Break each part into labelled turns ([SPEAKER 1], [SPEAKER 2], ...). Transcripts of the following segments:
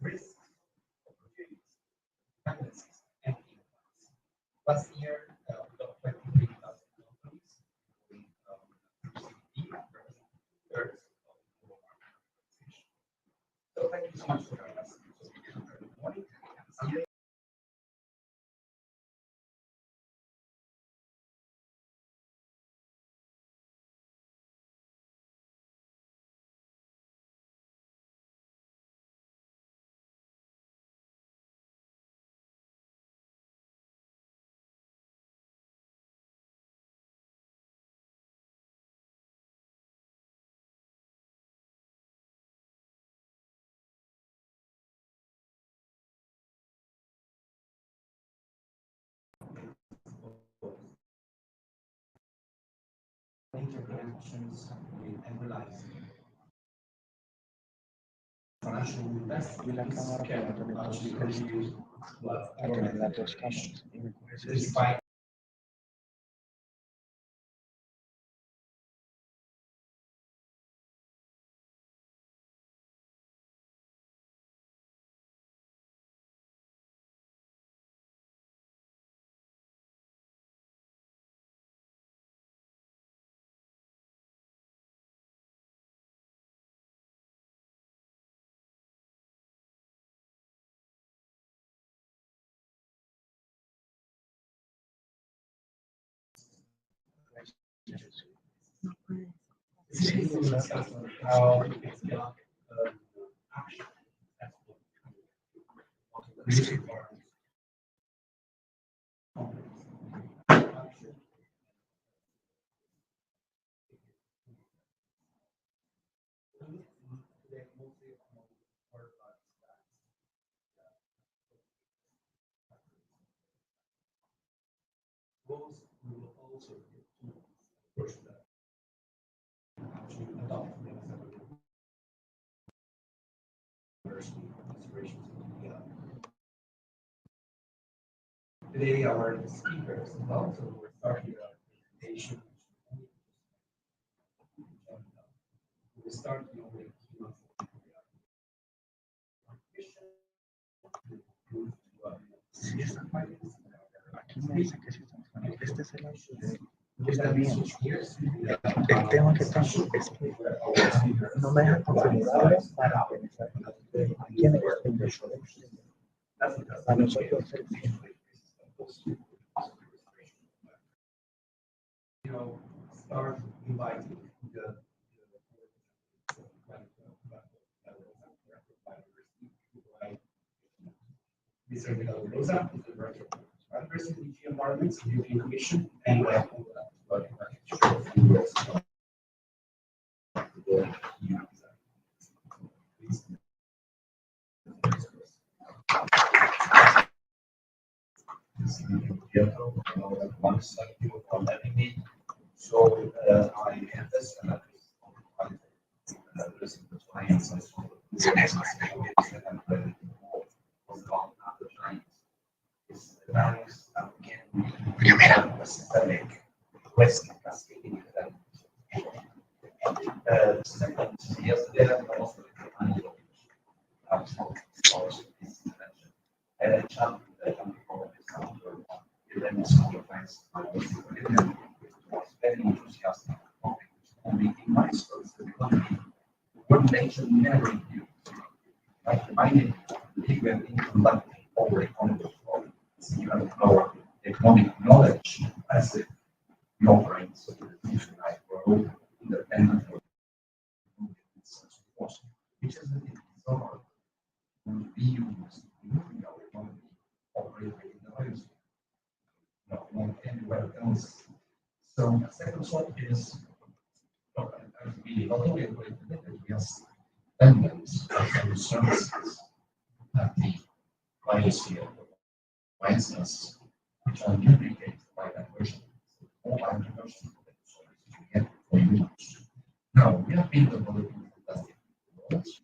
[SPEAKER 1] risks, opportunities, dependencies, and impacts. Last year, we got 23,000 companies with CBD representing two-thirds of the global market organization. So thank you so much for joining us. Good morning. See you. Interactions with analyzing financial investments can actually contribute to organization. Despite this is discussed on how it's got action. That's what the environment. Those we will also get tools, of course, that actually adopt them as a diversity considerations in the today our speakers as well, so we're starting a presentation. We'll start with the keynote
[SPEAKER 2] Sí, está mal. Aquí me dice que sí está mal. Este es el audio está bien. El tema que tengo es que no me deja configurar para pensar quién es a nosotros.
[SPEAKER 1] Start inviting the Mr. Miguel Rosa is the Director of Diversity, DG Environments, European Commission, and
[SPEAKER 3] Once thank you for having me. So I have this and listen to clients. I saw the that I'm ready for the clients. Is the values can be systemic risk cascading event. Second, yesterday I also and a chunk that can be called events compliance. Very enthusiastic on making milestones that the company would mention never used. Like reminding big and intellectual over economic law. You have no economic knowledge as if the offerings of the institutionalized world independent of which is an example would be used in our economy operating in the landscape. Not anywhere else. So the second one is we not only operate in the yes, elements and services that the biosphere provides us, which are duplicated by that version. All our versions of the services we get for use. Now we have been developing fantastic models.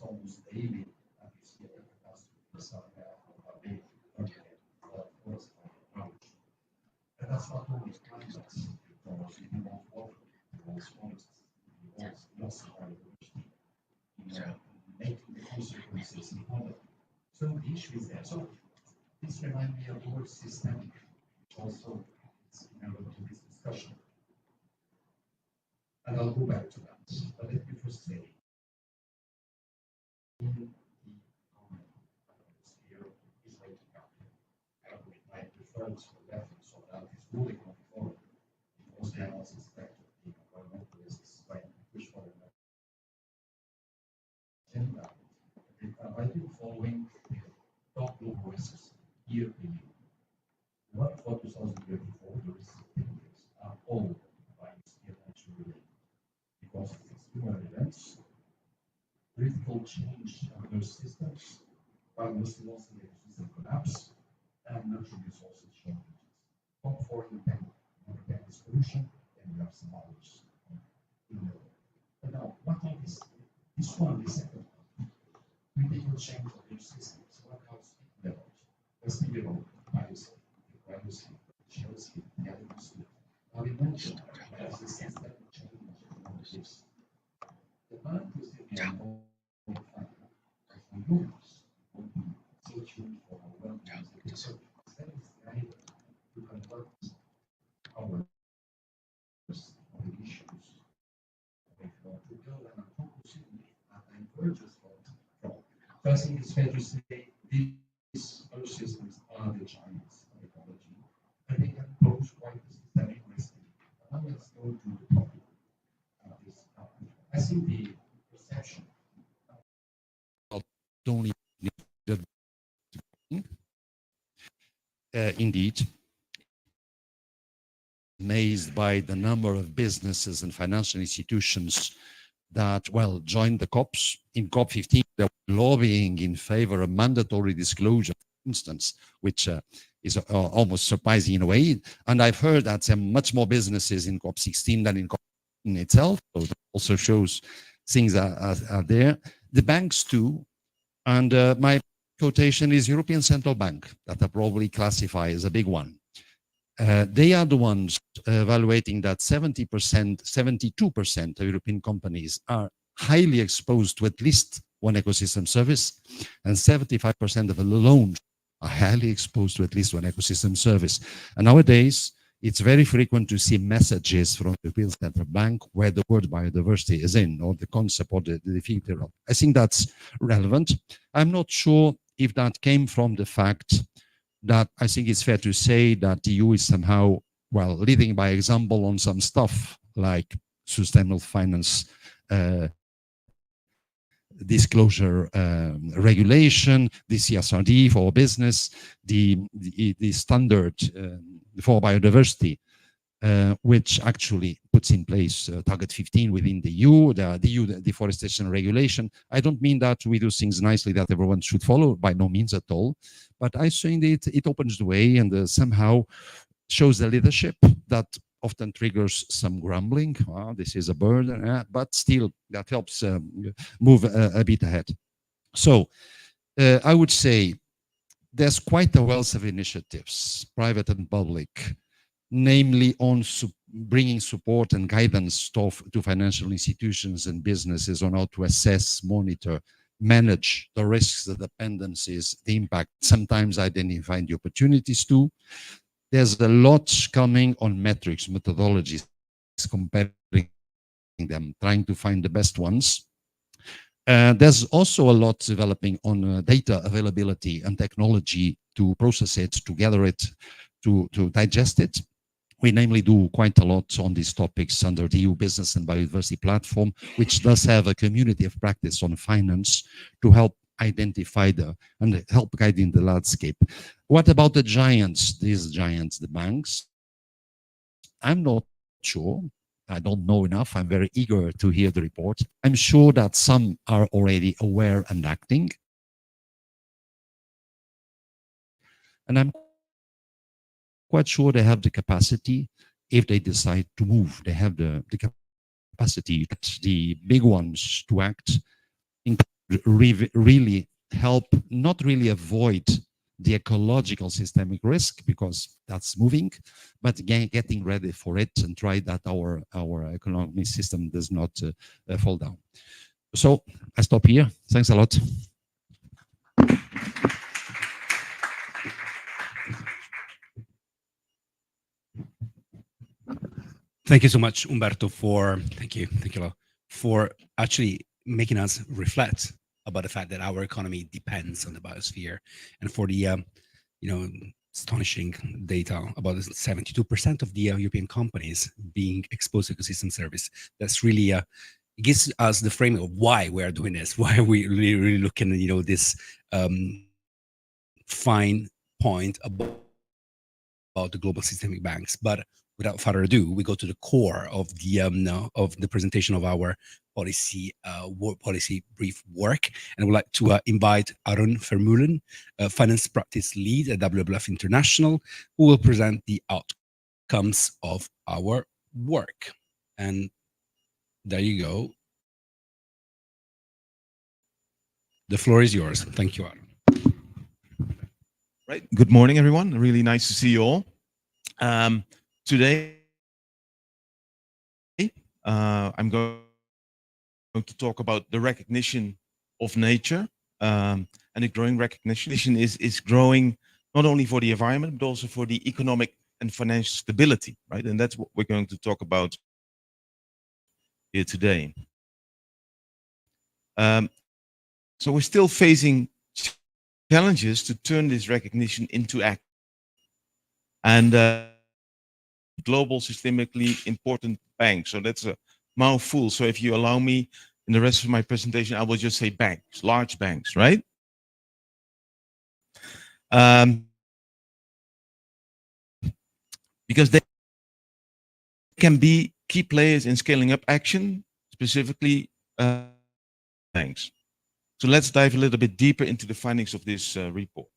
[SPEAKER 3] almost daily, and we see that the customers are a big approach. And that's not only climates, because it involves water, it involves forests, it involves loss of biodiversity, making the consequences important. So the issue is there. So this reminds me of the word systemic, which also is relevant to this discussion. And I'll go back to that. But let me first say, in the economic atmosphere is waking up. And we might refer to the reference of that is moving on forward. Because the analysis back to the environmentalists by push for an agenda. I've been following the top global risks year in year. What focus on the year before the risks are all by experiential related. Because of external events, critical change of those systems, biodiversity loss and ecosystem collapse, and natural resources shortages. Top four independent solution, and we have some others in the middle. But now, what are this one, the second one? Critical change of your systems. What else level? Let's think about privacy, Chelsea, the atmosphere. Now, we mentioned that the systemic change of this. The man who's the humans will be so tuned for our well-being. So, that is the idea to convert our issues to build an appropriately and encourage us from. So I think it's fair to say these other systems are the giants of ecology, and they can pose quite a systemic risk. Now let's go to the topic of this. I think the perception.
[SPEAKER 4] Only indeed amazed by the number of businesses and financial institutions that, well, joined the COPs. In COP15, they were lobbying in favor of mandatory disclosure, for instance, which is almost surprising in a way. And I've heard that there are much more businesses in COP16 than in COP itself. So that also shows things are there. The banks too. And my quotation is European Central Bank, that I probably classify as a big one. They are the ones evaluating that 70%, 72% of European companies are highly exposed to at least one ecosystem service, and 75% of the loans are highly exposed to at least one ecosystem service. And nowadays, it's very frequent to see messages from the European Central Bank where the word biodiversity is in, or the concept or the definition thereof. I think that's relevant. I'm not sure if that came from the fact that I think it's fair to say that the EU is somehow, well, leading by example on some stuff like sustainable finance disclosure regulation, the CSRD for business, the standard for biodiversity, which actually puts in place target 15 within the EU, the EU deforestation regulation. I don't mean that we do things nicely that everyone should follow, by no means at all. But I think it opens the way and somehow shows the leadership that often triggers some grumbling. Oh, this is a burden, but still that helps move a bit ahead. So I would say there's quite a wealth of initiatives, private and public, namely on bringing support and guidance to financial institutions and businesses on how to assess, monitor, manage the risks, the dependencies, the impact, sometimes identifying the opportunities too. There's a lot coming on metrics, methodologies, comparing them, trying to find the best ones. There's also a lot developing on data availability and technology to process it, to gather it, to digest it. We namely do quite a lot on these topics under the EU Business and Biodiversity Platform, which does have a community of practice on finance to help identify and help guiding the landscape. What about the giants, these giants, the banks? I'm not sure. I don't know enough. I'm very eager to hear the report. I'm sure that some are already aware and acting. And I'm quite sure they have the capacity if they decide to move. They have the capacity, the big ones to act, including really help, not really avoid the ecological systemic risk, because that's moving, but again, getting ready for it and try that our economic system does not fall down. So I stop here. Thanks a lot.
[SPEAKER 5] Thank you so much, Umberto, thank you a lot, for actually making us reflect about the fact that our economy depends on the biosphere, and for the astonishing data about 72% of the European companies being exposed to ecosystem service. That's really it gives us the frame of why we are doing this, why are we really looking at this fine point about the global systemic banks. But without further ado, we go to the core of the presentation of our policy policy brief work, and I would like to invite Arun Vermeulen, finance practice lead at WWF International, who will present the outcomes of our work. And there you go. The floor is yours. Thank you, Arun.
[SPEAKER 6] Right. Good morning, everyone. Really nice to see you all. Today, I'm going to talk about the recognition of nature, and the growing recognition is growing not only for the environment, but also for the economic and financial stability, right? And that's what we're going to talk about here today. So we're still facing challenges to turn this recognition into act. And global systemically important banks. So that's a mouthful. So if you allow me, in the rest of my presentation, I will just say banks, large banks, right? Because they can be key players in scaling up action, specifically banks. So let's dive a little bit deeper into the findings of this report.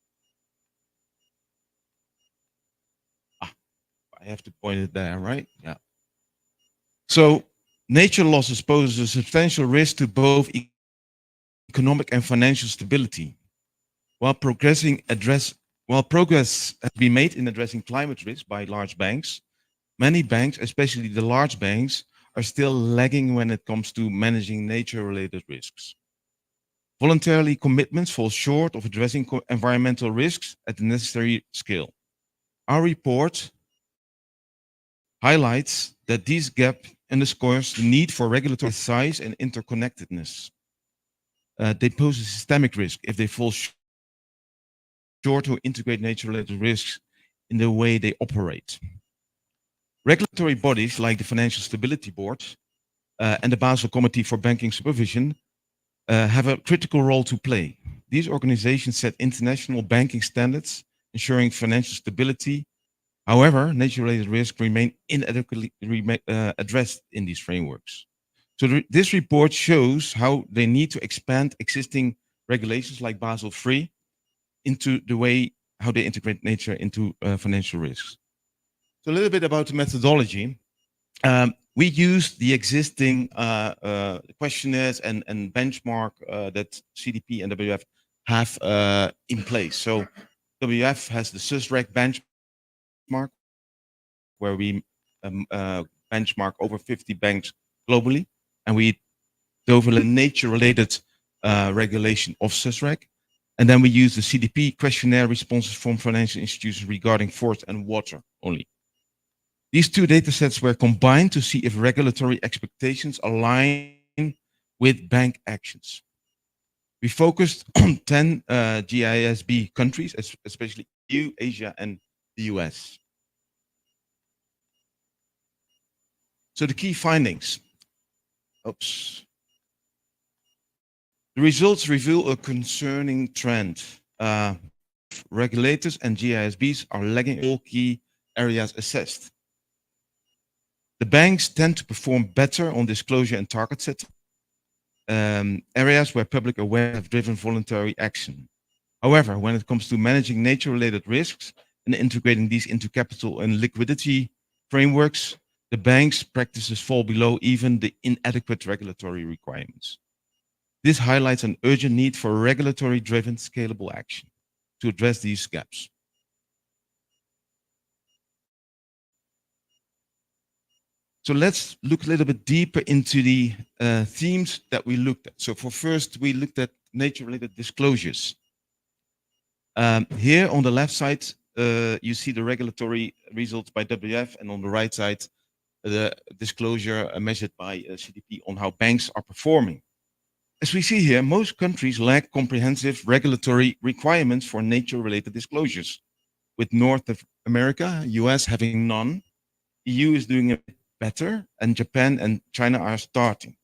[SPEAKER 6] I have to point it there, right? Yeah. So nature losses pose a substantial risk to both economic and financial stability. While progress has been made in addressing climate risk by large banks, many banks, especially the large banks, are still lagging when it comes to managing nature-related risks. Voluntary commitments fall short of addressing environmental risks at the necessary scale. Our report highlights that this gap underscores the need for regulatory size and interconnectedness. They pose a systemic risk if they fall short to integrate nature-related risks in the way they operate. Regulatory bodies like the Financial Stability Board and the Basel Committee for Banking Supervision have a critical role to play. These organizations set international banking standards, ensuring financial stability. However, nature-related risks remain inadequately addressed in these frameworks. So this report shows how they need to expand existing regulations like Basel III into the way how they integrate nature into financial risks. So a little bit about the methodology. We use the existing questionnaires and benchmark that CDP and WF have in place. So WF has the SUSREC benchmark, where we benchmark over 50 banks globally, and we develop a nature-related regulation of SUSREC. And then we use the CDP questionnaire responses from financial institutions regarding forest and water only. These two data sets were combined to see if regulatory expectations align with bank actions. We focused on 10 G-SIB countries, especially EU, Asia, and the US. So the key findings. Oops. The results reveal a concerning trend. Regulators and G-SIBs are lagging in all key areas assessed. The banks tend to perform better on disclosure and target setting, areas where public awareness have driven voluntary action. However, when it comes to managing nature-related risks and integrating these into capital and liquidity frameworks, the bank's practices fall below even the inadequate regulatory requirements. This highlights an urgent need for regulatory-driven scalable action to address these gaps. So let's look a little bit deeper into the themes that we looked at. So for first, we looked at nature-related disclosures. Here on the left side, you see the regulatory results by WF, and on the right side, the disclosure measured by CDP on how banks are performing. As we see here, most countries lack comprehensive regulatory requirements for nature-related disclosures, with North America, US having none. EU is doing a bit better, and Japan and China are starting.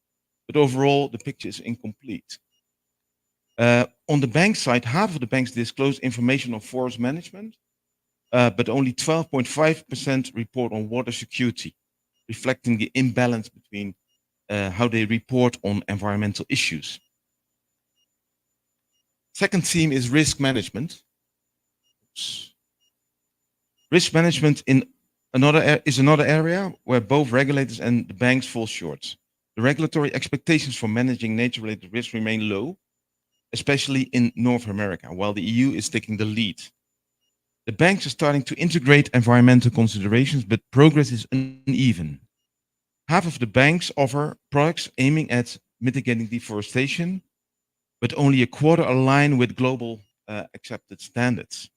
[SPEAKER 6] But overall, the picture is incomplete. On the bank side, half of the banks disclose information on forest management, but only 12.5% report on water security, reflecting the imbalance between how they report on environmental issues. Second theme is risk management. Risk management is another area where both regulators and the banks fall short. The regulatory expectations for managing nature-related risks remain low, especially in North America, while the EU is taking the lead. The banks are starting to integrate environmental considerations, but progress is uneven. Half of the banks offer products aiming at mitigating deforestation, but only a quarter align with global accepted standards.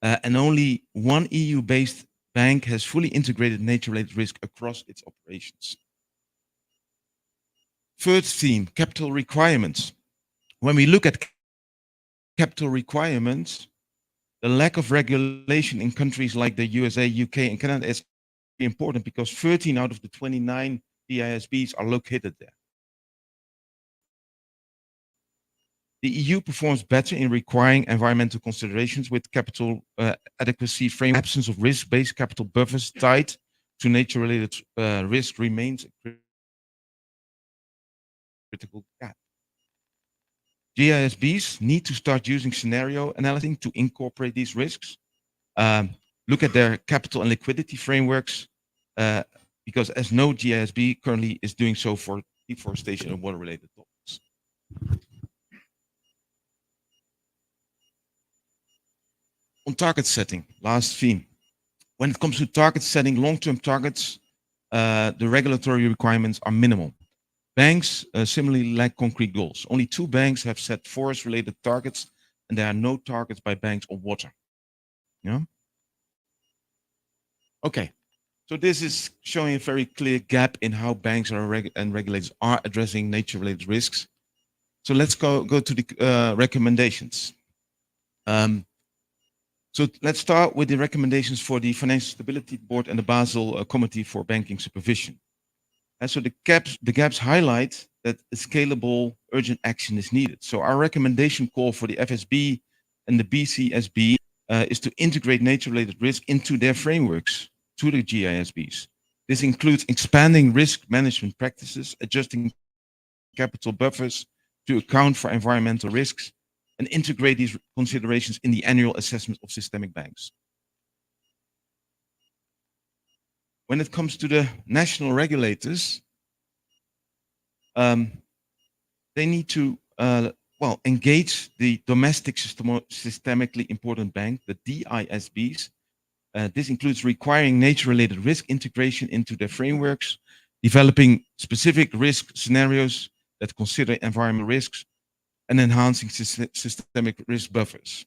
[SPEAKER 6] And only one EU-based bank has fully integrated nature-related risk across its operations. Third theme, capital requirements. When we look at capital requirements, the lack of regulation in countries like the USA, UK, and Canada is important because 13 out of the 29 G-SIBs are located there. The EU performs better in requiring environmental considerations with capital adequacy frame. Absence of risk-based capital buffers tied to nature-related risk remains a critical gap. G-SIBs need to start using scenario analysis to incorporate these risks. Look at their capital and liquidity frameworks, because as no G-SIB currently is doing so for deforestation and water-related topics. On target setting, last theme. When it comes to target setting, long-term targets, the regulatory requirements are minimal. Banks similarly lack concrete goals. Only 2 banks have set forest-related targets, and there are no targets by banks on water. Yeah. Okay. So this is showing a very clear gap in how banks and regulators are addressing nature-related risks. So let's go to the recommendations. So let's start with the recommendations for the Financial Stability Board and the Basel Committee for Banking Supervision. And so the gaps highlight that a scalable urgent action is needed. So our recommendation call for the FSB and the BCSB is to integrate nature-related risk into their frameworks to the G-SIBs. This includes expanding risk management practices, adjusting capital buffers to account for environmental risks, and integrate these considerations in the annual assessment of systemic banks. When it comes to the national regulators, they need to engage the domestic systemically important bank, the D-SIBs. This includes requiring nature-related risk integration into their frameworks, developing specific risk scenarios that consider environmental risks, and enhancing systemic risk buffers.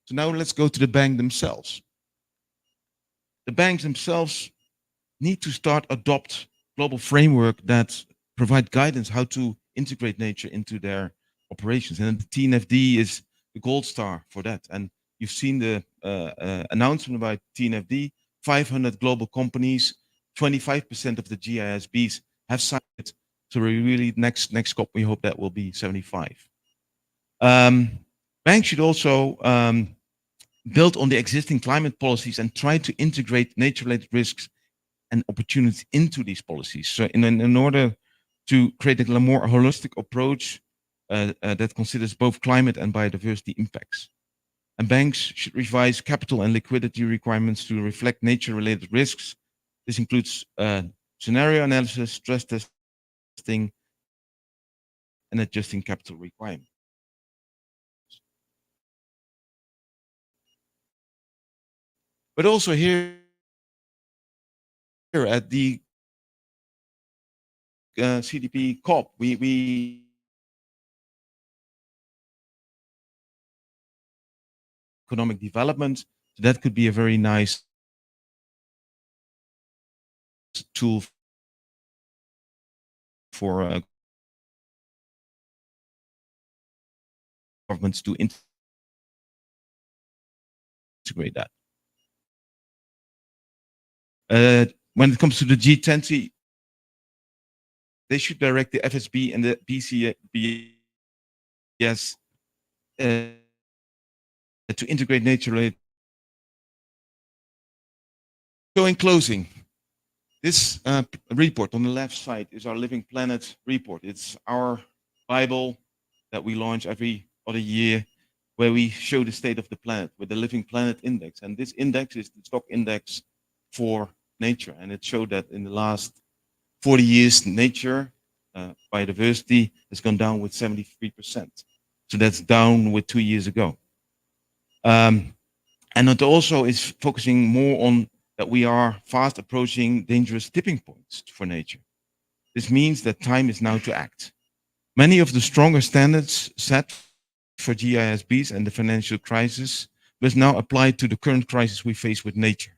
[SPEAKER 6] So now let's go to the bank themselves. The banks themselves need to start adopt global framework that provide guidance how to integrate nature into their operations. And the TNFD is the gold star for that. And you've seen the announcement by TNFD, 500 global companies, 25% of the G-SIBs have signed it. So we really, next COP, we hope that will be 75. Banks should also build on the existing climate policies and try to integrate nature-related risks and opportunities into these policies. So in order to create a more holistic approach that considers both climate and biodiversity impacts. And banks should revise capital and liquidity requirements to reflect nature-related risks. This includes scenario analysis, stress testing, and adjusting capital requirements. But also here at the CDP COP, we economic development. So that could be a very nice tool for governments to integrate that. When it comes to the G20, they should direct the FSB and the BCBS to integrate nature-related. So in closing, this report on the left side is our Living Planet report. It's our Bible that we launch every other year, where we show the state of the planet with the Living Planet Index. And this index is the stock index for nature. And it showed that in the last 40 years, nature, biodiversity has gone down with 73%. So that's down with 2 years ago. And it also is focusing more on that we are fast approaching dangerous tipping points for nature. This means that time is now to act. Many of the stronger standards set for G-SIBs and the financial crisis must now apply to the current crisis we face with nature.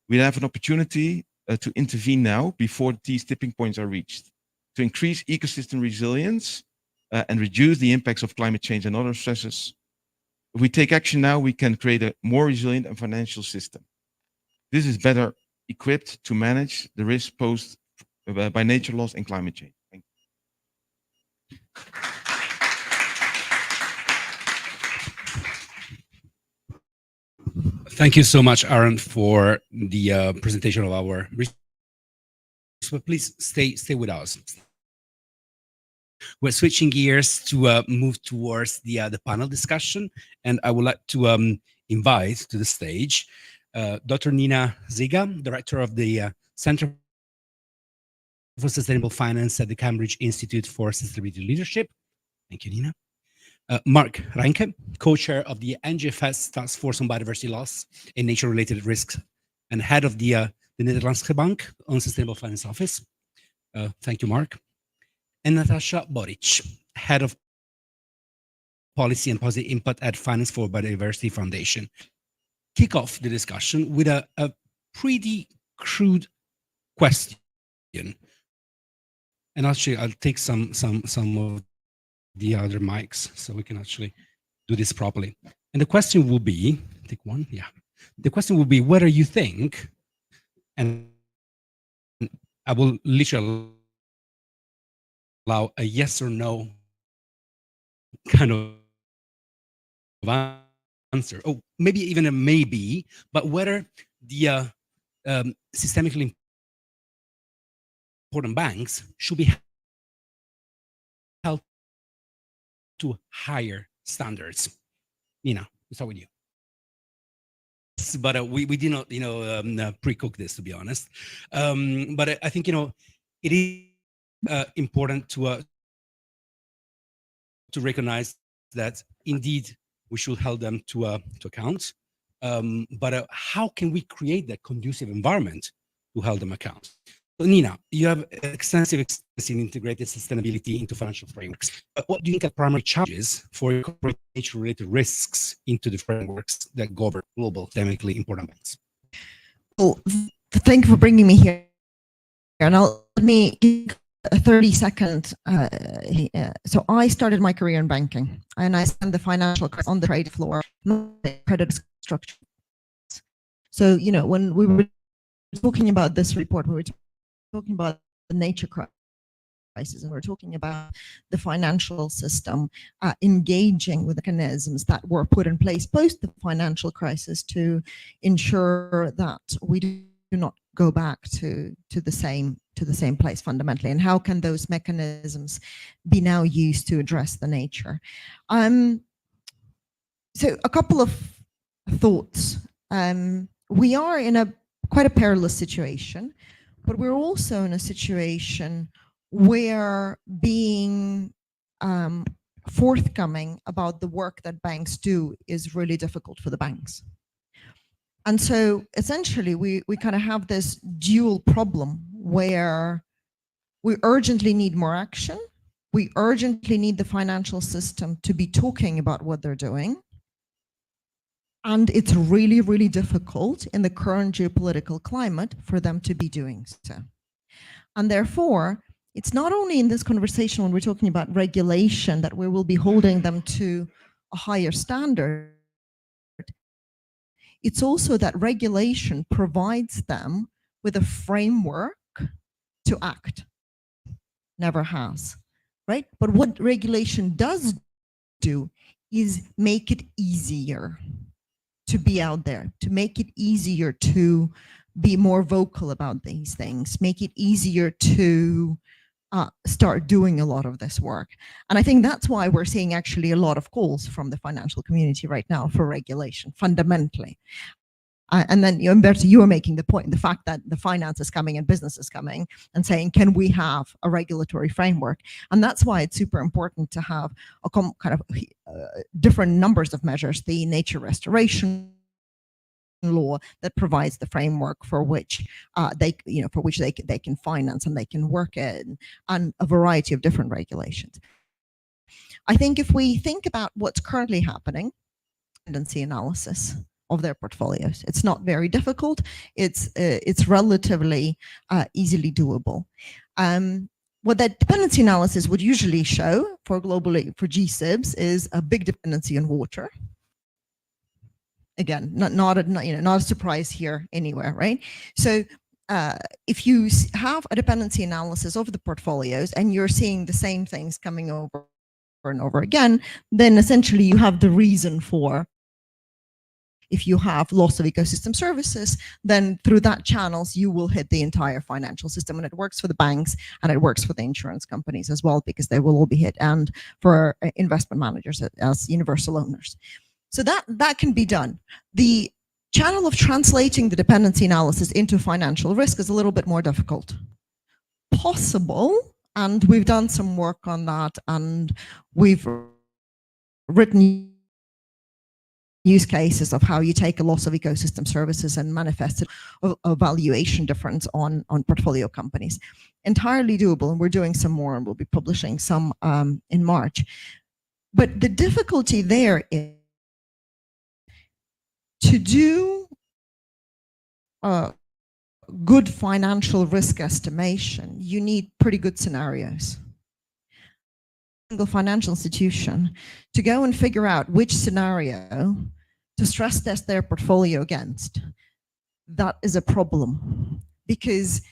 [SPEAKER 6] We have an opportunity to intervene now before these tipping points are reached, to increase ecosystem resilience and reduce the impacts of climate change and other stresses. If we take action now, we can create a more resilient and financial system. This is better equipped to manage the risks posed by nature loss and climate change. Thank you.
[SPEAKER 5] Thank you so much, Aaron, for the presentation of our research. So please stay with us. We're switching gears to move towards the panel discussion, and I would like to invite to the stage Dr. Nina Ziga, Director of the Center for Sustainable Finance at the Cambridge Institute for Sustainability Leadership. Thank you, Nina. Mark Reinke, co-chair of the NGFS Task Force on Biodiversity Loss and Nature-Related Risks, and head of the Nederlandse Bank on Sustainable Finance Office. Thank you, Mark. And Natasha Boric, head of policy and positive input at Finance for Biodiversity Foundation. Kick off the discussion with a pretty crude question. And actually, I'll take some of the other mics so we can actually do this properly. And the question will be, take one, yeah. The question will be whether you think, and I will literally allow a yes or no kind of answer, oh, maybe even a maybe, but whether the systemically important banks should be held to higher standards. Nina, we'll start with you. But we did not, pre-cook this, to be honest. But I think, it is important to recognize that indeed we should hold them to account. But how can we create that conducive environment to hold them account? So Nina, you have extensive experience in integrated sustainability into financial frameworks. But what do you think are primary challenges for incorporating nature-related risks into the frameworks that govern global systemically important banks?
[SPEAKER 7] Well, thank you for bringing me here. And let me give a 30-second. So I started my career in banking, and I spent the financial crisis on the trade floor, not the credit structure. So, when we were talking about this report, we were talking about the nature crisis, and we're talking about the financial system engaging with mechanisms that were put in place post the financial crisis to ensure that we do not go back to the same place fundamentally, and how can those mechanisms be now used to address the nature. So a couple of thoughts. We are in quite a perilous situation, but we're also in a situation where being forthcoming about the work that banks do is really difficult for the banks. And so essentially we kind of have this dual problem where we urgently need more action. We urgently need the financial system to be talking about what they're doing. And it's really, really difficult in the current geopolitical climate for them to be doing so. And therefore, it's not only in this conversation when we're talking about regulation that we will be holding them to a higher standard. It's also that regulation provides them with a framework to act. Never has, right? But what regulation does do is make it easier to be out there, to make it easier to be more vocal about these things, make it easier to start doing a lot of this work. And I think that's why we're seeing actually a lot of calls from the financial community right now for regulation, fundamentally. And then, Umberto, you were making the point, the fact that the finance is coming and business is coming and saying, can we have a regulatory framework? And that's why it's super important to have a kind of different numbers of measures, the nature restoration law that provides the framework for which they can finance and they can work in, and a variety of different regulations. I think if we think about what's currently happening, dependency analysis of their portfolios, it's not very difficult. It's relatively easily doable. What that dependency analysis would usually show for G-SIBs is a big dependency on water. Again, not a surprise here anywhere, right? So if you have a dependency analysis of the portfolios and you're seeing the same things coming over and over again, then essentially you have the reason for. If you have loss of ecosystem services, then through that channels, you will hit the entire financial system. And it works for the banks and it works for the insurance companies as well, because they will all be hit, and for investment managers as universal owners. So that can be done. The channel of translating the dependency analysis into financial risk is a little bit more difficult. Possible, and we've done some work on that, and we've written use cases of how you take a loss of ecosystem services and manifest a valuation difference on portfolio companies. Entirely doable, and we're doing some more, and we'll be publishing some in March. But the difficulty there is to do good financial risk estimation, you need pretty good scenarios. Single financial institution to go and figure out which scenario to stress test their portfolio against, that is a problem, because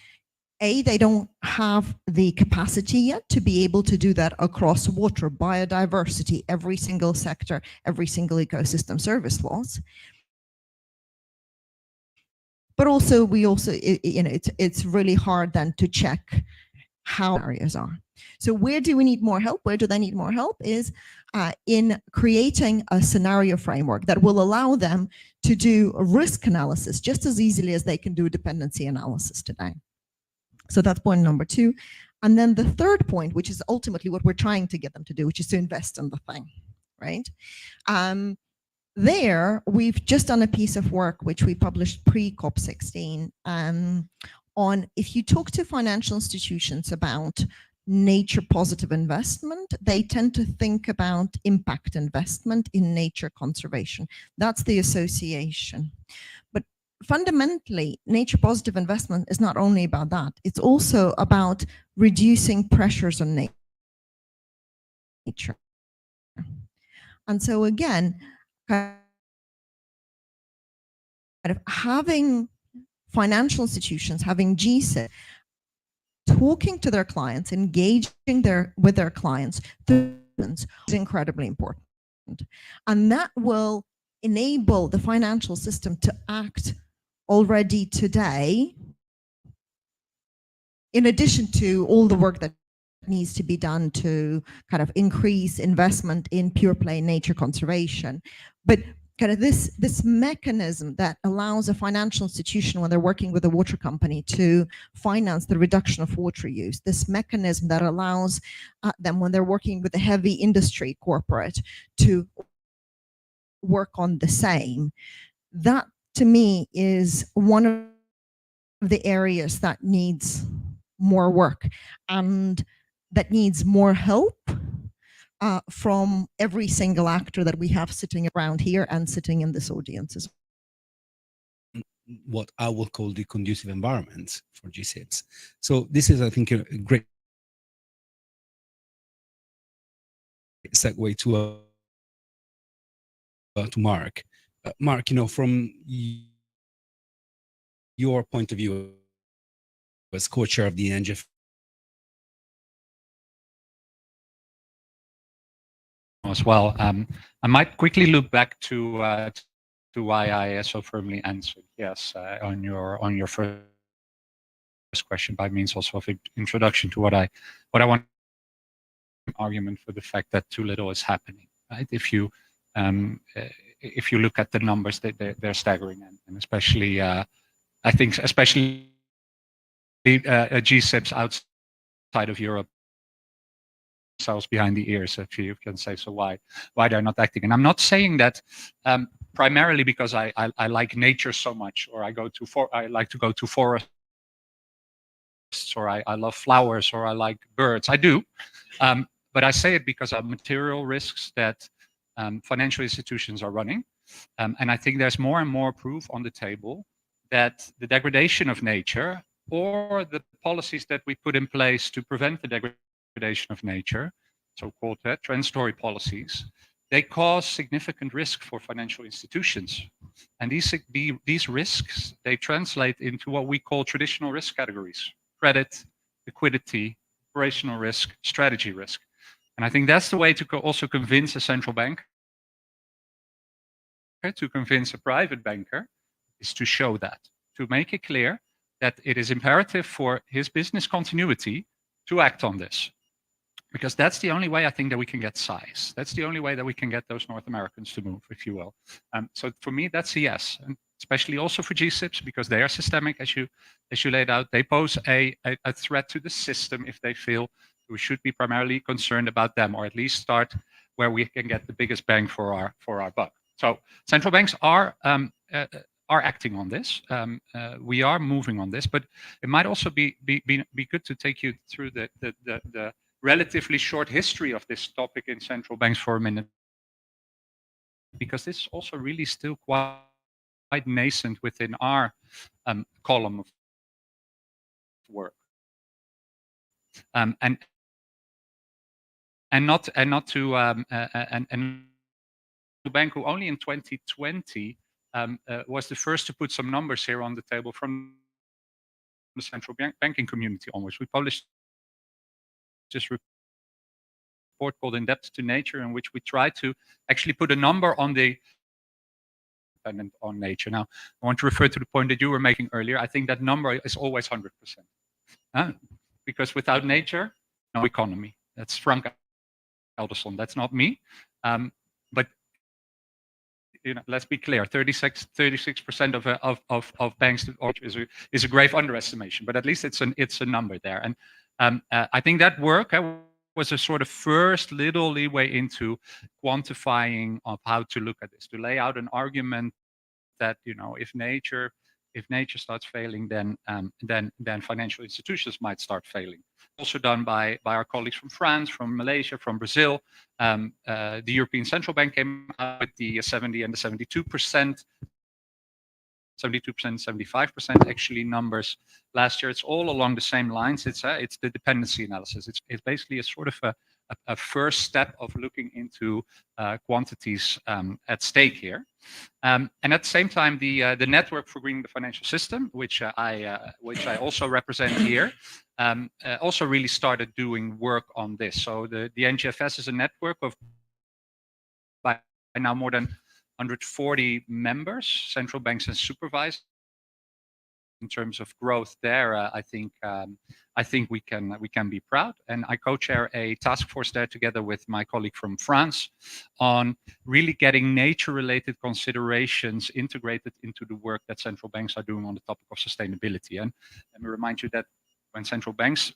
[SPEAKER 7] A, they don't have the capacity yet to be able to do that across water, biodiversity, every single sector, every single ecosystem service loss. But also, it's really hard then to check how areas are. So where do we need more help? Where do they need more help is in creating a scenario framework that will allow them to do a risk analysis just as easily as they can do a dependency analysis today. So that's point number 2. And then the third point, which is ultimately what we're trying to get them to do, which is to invest in the thing, right? There, we've just done a piece of work which we published pre-COP16 on if you talk to financial institutions about nature positive investment, they tend to think about impact investment in nature conservation. That's the association. But fundamentally, nature positive investment is not only about that, it's also about reducing pressures on nature. And so again, kind of having financial institutions, having G-SIB, talking to their clients, engaging with their clients is incredibly important. And that will enable the financial system to act already today, in addition to all the work that needs to be done to kind of increase investment in pure play nature conservation. But kind of this mechanism that allows a financial institution when they're working with a water company to finance the reduction of water use, this mechanism that allows them when they're working with a heavy industry corporate to work on the same, that to me is one of the areas that needs more work and that needs more help from every single actor that we have sitting around here and sitting in this audience as well.
[SPEAKER 5] What I will call the conducive environment for G-SIBs. So this is, I think, a great segue to Mark. Mark, you know, from your point of view as co-chair of the NGF,
[SPEAKER 8] as well, I might quickly look back to why I so firmly answered yes on your first question, by means also of introduction to what I want. Argument for the fact that too little is happening, right? If you look at the numbers, they're staggering, and especially I think especially G-SIBs outside of Europe themselves behind the ears, if you can say so. Why they're not acting? And I'm not saying that primarily because I like nature so much, or I like to go to forests, or I love flowers, or I like birds. I do, but I say it because of material risks that financial institutions are running, and I think there's more and more proof on the table that the degradation of nature, or the policies that we put in place to prevent the degradation of nature, so-called transitory policies, they cause significant risk for financial institutions. And these risks, they translate into what we call traditional risk categories: credit, liquidity, operational risk, strategy risk. And I think that's the way to also convince a central bank, to convince a private banker, is to show that, to make it clear that it is imperative for his business continuity to act on this. Because that's the only way I think that we can get size. That's the only way that we can get those North Americans to move, if you will. So for me, that's a yes, and especially also for G-SIBs, because they are systemic, as you laid out. They pose a threat to the system if they feel we should be primarily concerned about them, or at least start where we can get the biggest bang for our buck. So central banks are acting on this. We are moving on this, but it might also be good to take you through the relatively short history of this topic in central banks for a minute, because this is also really still quite nascent within our column of work, and not to bank, who only in 2020 was the first to put some numbers here on the table from the central banking community onwards. We published this report called In Depth to Nature, in which we try to actually put a number on the dependent on nature. Now, I want to refer to the point that you were making earlier. I think that number is always 100%. Because without nature, no economy. That's Frank Elderson. That's not me. But let's be clear: 36% of banks is a grave underestimation. But at least it's a number there. And I think that work was a sort of first little leeway into quantifying of how to look at this, to lay out an argument that if nature starts failing, then financial institutions might start failing. Also done by our colleagues from France, from Malaysia, from Brazil. The European Central Bank came out with the 70 and the 72%. 72%, 75% actually numbers last year. It's all along the same lines. It's the dependency analysis. It's basically a sort of a first step of looking into quantities at stake here. And at the same time, the Network for Greening the Financial System, which I also represent here, also really started doing work on this. So the NGFS is a network of by now more than 140 members, central banks and supervisors terms of growth there, I think we can be proud. And I co-chair a task force there together with my colleague from France on really getting nature-related considerations integrated into the work that central banks are doing on the topic of sustainability. And let me remind you that when central banks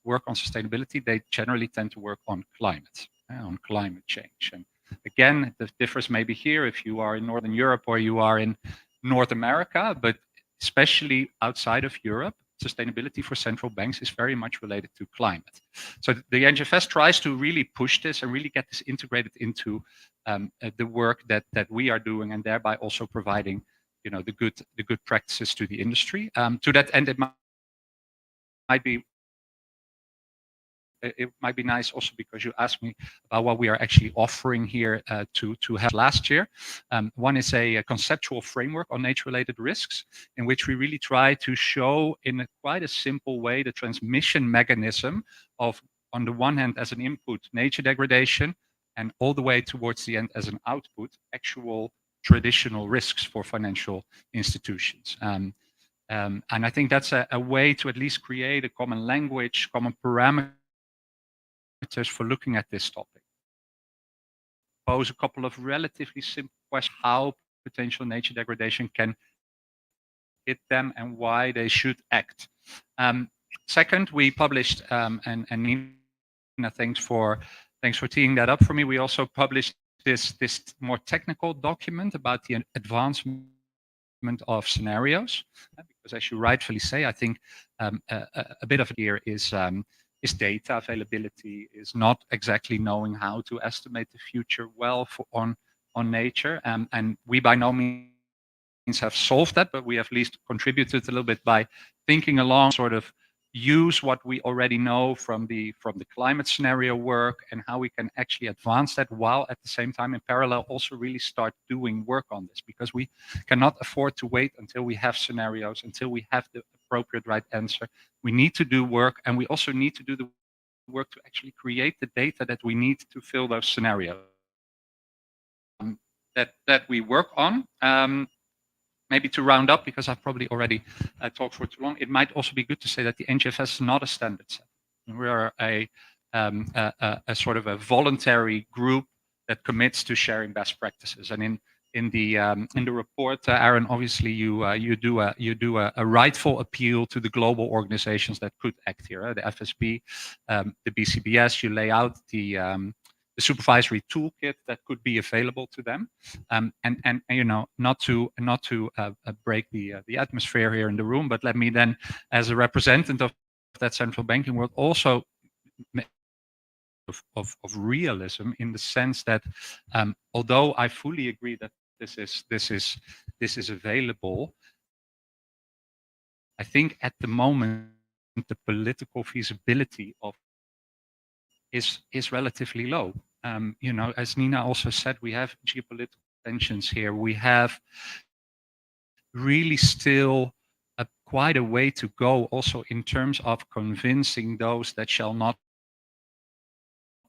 [SPEAKER 8] work on sustainability, they generally tend to work on climate change. And again, the difference maybe here if you are in Northern Europe or you are in North America, but especially outside of Europe, sustainability for central banks is very much related to climate. So the NGFS tries to really push this and really get this integrated into the work that we are doing, and thereby also providing, the good practices to the industry. To that end, it might be nice also because you asked me about what we are actually offering here to have last year. One is a conceptual framework on nature-related risks, in which we really try to show in quite a simple way the transmission mechanism of, on the one hand, as an input, nature degradation, and all the way towards the end as an output, actual traditional risks for financial institutions. And I think that's a way to at least create a common language, common parameters for looking at this topic. Pose a couple of relatively simple questions: how potential nature degradation can hit them and why they should act. Second, we published, and Nina, thanks for teeing that up for me. We also published this more technical document about the advancement of scenarios, because as you rightfully say, I think a bit of it here is data availability, is not exactly knowing how to estimate the future well on nature, and we by no means have solved that, but we have at least contributed a little bit by thinking along, sort of use what we already know from the climate scenario work and how we can actually advance that, while at the same time in parallel also really start doing work on this, because we cannot afford to wait until we have scenarios, until we have the appropriate right answer. We need to do work, and we also need to do the work to actually create the data that we need to fill those scenarios that we work on. Maybe to round up, because I've probably already talked for too long, it might also be good to say that the NGFS is not a standard set. We are a sort of a voluntary group that commits to sharing best practices. And in the report, Aaron, obviously you do a rightful appeal to the global organizations that could act here, the FSB, the BCBS. You lay out the supervisory toolkit that could be available to them, and not to break the atmosphere here in the room, but let me then, as a representative of that central banking world, also of realism, in the sense that although I fully agree that this is available, I think at the moment the political feasibility of is relatively low. As Nina also said, we have geopolitical tensions here. We have really still quite a way to go, also in terms of convincing those that shall not